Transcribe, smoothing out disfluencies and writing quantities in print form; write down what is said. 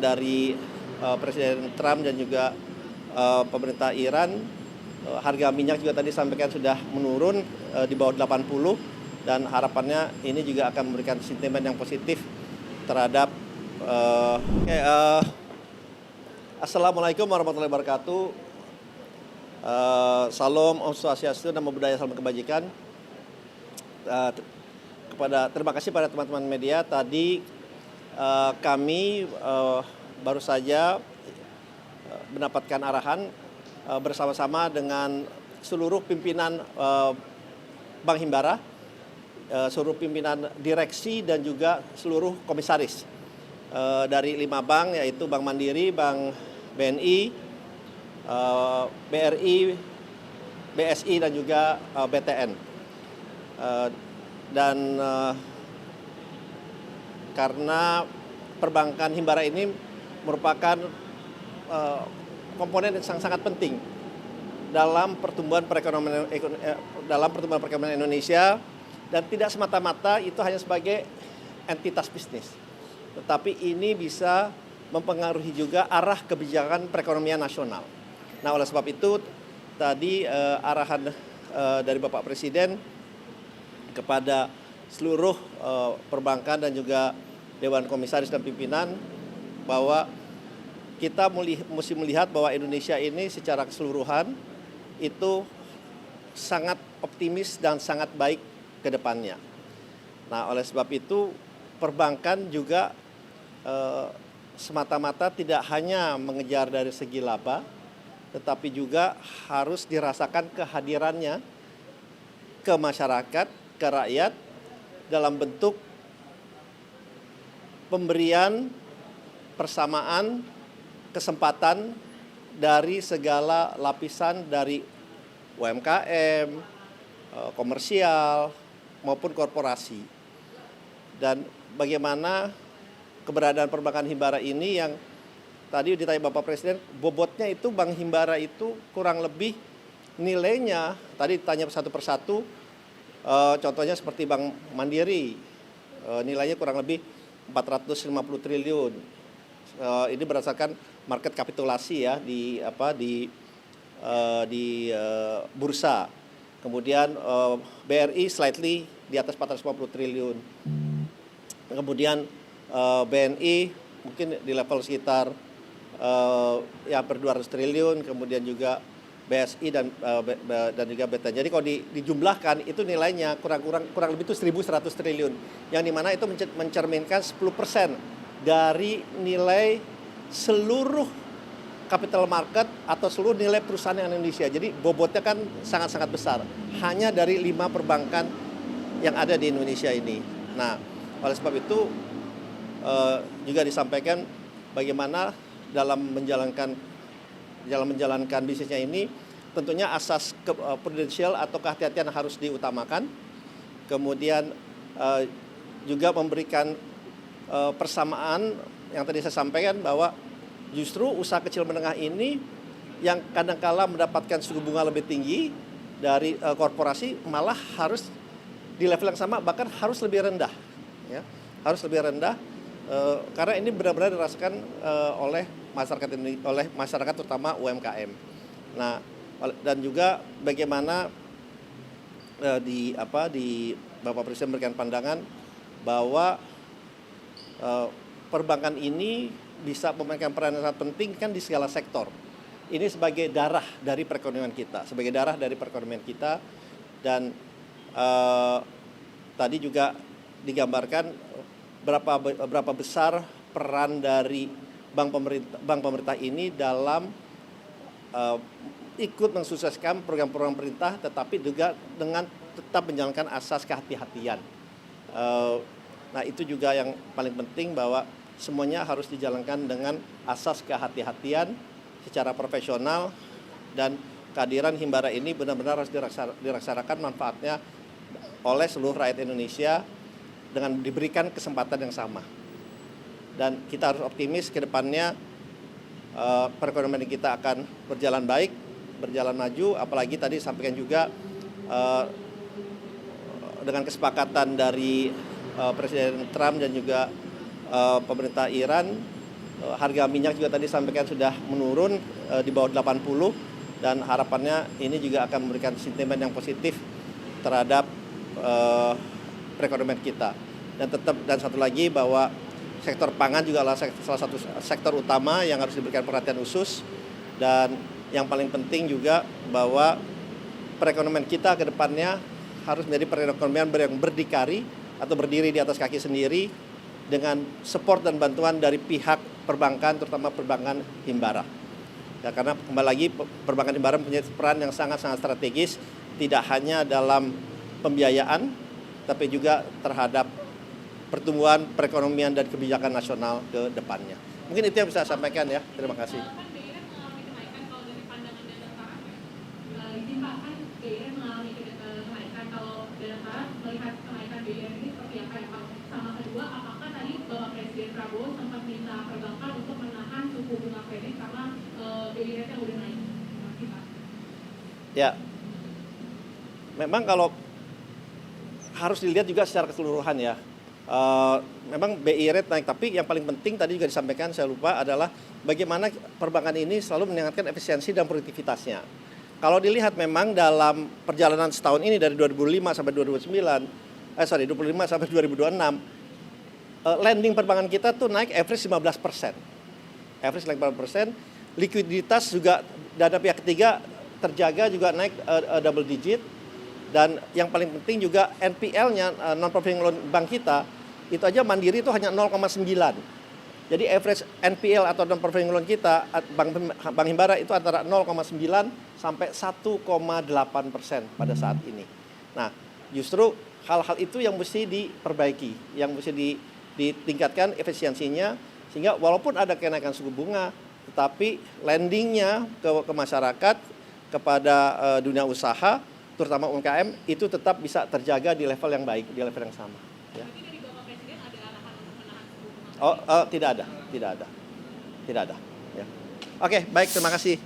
dari Presiden Trump dan juga pemerintah Iran, harga minyak juga tadi sampaikan sudah menurun di bawah 80, dan harapannya ini juga akan memberikan sentimen yang positif terhadap Assalamualaikum warahmatullahi wabarakatuh. Salam, Om Swastiastu, Namo Buddhaya, salam kebajikan. Terima kasih pada teman-teman media. Tadi kami baru saja mendapatkan arahan bersama-sama dengan seluruh pimpinan Bank Himbara, seluruh pimpinan direksi dan juga seluruh komisaris dari 5 bank, yaitu Bank Mandiri, Bank BNI, BRI, BSI dan juga BTN. Karena perbankan Himbara ini merupakan komponen yang sangat penting dalam pertumbuhan perekonomian Indonesia, dan tidak semata-mata itu hanya sebagai entitas bisnis, tetapi ini bisa mempengaruhi juga arah kebijakan perekonomian nasional. Nah, oleh sebab itu tadi arahan dari Bapak Presiden kepada seluruh perbankan dan juga Dewan Komisaris dan pimpinan bahwa kita mesti melihat bahwa Indonesia ini secara keseluruhan itu sangat optimis dan sangat baik ke depannya. Nah, oleh sebab itu perbankan juga semata-mata tidak hanya mengejar dari segi laba, tetapi juga harus dirasakan kehadirannya ke masyarakat, ke rakyat dalam bentuk pemberian persamaan kesempatan dari segala lapisan, dari UMKM, komersial maupun korporasi. Dan bagaimana keberadaan perbankan Himbara ini yang tadi ditanya Bapak Presiden, bobotnya itu Bank Himbara itu kurang lebih nilainya, tadi ditanya satu persatu, contohnya seperti Bank Mandiri, nilainya kurang lebih 450 triliun. Ini berdasarkan market kapitulasi ya di bursa. Kemudian BRI slightly di atas 450 triliun. Kemudian BNI mungkin di level sekitar hampir 200 triliun, kemudian juga BSI dan juga BTN. Jadi kalau dijumlahkan itu nilainya kurang lebih itu 1.100 triliun, yang dimana itu mencerminkan 10% dari nilai seluruh capital market atau seluruh nilai perusahaan yang Indonesia. Jadi bobotnya kan sangat-sangat besar hanya dari 5 perbankan yang ada di Indonesia ini. Nah, oleh sebab itu juga disampaikan bagaimana dalam menjalankan bisnisnya ini tentunya asas prudensial atau kehati-hatian harus diutamakan. Kemudian juga memberikan persamaan yang tadi saya sampaikan bahwa justru usaha kecil menengah ini yang kadang-kala mendapatkan suku bunga lebih tinggi dari korporasi malah harus di level yang sama, bahkan harus lebih rendah, ya, harus lebih rendah karena ini benar-benar dirasakan oleh masyarakat terutama UMKM. Nah, dan juga bagaimana di Bapak Presiden memberikan pandangan bahwa perbankan ini bisa memainkan peran yang sangat penting kan di segala sektor. Ini sebagai darah dari perekonomian kita, dan tadi juga digambarkan berapa besar peran dari bank pemerintah ini dalam ikut mensukseskan program-program pemerintah, tetapi juga dengan tetap menjalankan asas kehati-hatian. Nah, itu juga yang paling penting, bahwa semuanya harus dijalankan dengan asas kehati-hatian secara profesional, dan kehadiran Himbara ini benar-benar harus dirasakan manfaatnya oleh seluruh rakyat Indonesia dengan diberikan kesempatan yang sama. Dan kita harus optimis ke depannya perekonomian kita akan berjalan baik, berjalan maju, apalagi tadi sampaikan juga dengan kesepakatan dari Presiden Trump dan juga pemerintah Iran Harga minyak juga tadi sampaikan sudah menurun di bawah 80, dan harapannya ini juga akan memberikan sentimen yang positif terhadap perekonomian kita. Dan satu lagi bahwa sektor pangan juga adalah salah satu sektor utama yang harus diberikan perhatian khusus, dan yang paling penting juga bahwa perekonomian kita ke depannya harus menjadi perekonomian yang berdikari atau berdiri di atas kaki sendiri dengan support dan bantuan dari pihak perbankan, terutama perbankan himbara. Ya, karena kembali lagi perbankan himbara punya peran yang sangat-sangat strategis, tidak hanya dalam pembiayaan, tapi juga terhadap pertumbuhan perekonomian dan kebijakan nasional ke depannya. Mungkin itu yang bisa saya sampaikan ya. Terima kasih. Ya, memang kalau harus dilihat juga secara keseluruhan ya. Memang BI rate naik, tapi yang paling penting tadi juga disampaikan, saya lupa, adalah bagaimana perbankan ini selalu meningkatkan efisiensi dan produktivitasnya. Kalau dilihat memang dalam perjalanan setahun ini dari 2005 sampai 2025 sampai 2026, lending perbankan kita tuh naik average 15%. Average naik 15%, likuiditas juga dana pihak ketiga terjaga juga naik double digit, dan yang paling penting juga NPL-nya non performing loan bank kita itu aja Mandiri itu hanya 0,9. Jadi average NPL atau non performing loan kita Bank Himbara itu antara 0,9 sampai 1,8% pada saat ini. Nah, justru hal-hal itu yang mesti diperbaiki, yang mesti ditingkatkan efisiensinya, sehingga walaupun ada kenaikan suku bunga, tetapi lendingnya ke masyarakat, kepada dunia usaha, terutama UMKM, itu tetap bisa terjaga di level yang baik, di level yang sama. Ya. Tapi dari Bapak Presiden ada arahan untuk menahan suku bunga? Tidak ada. Ya. Oke, baik, terima kasih.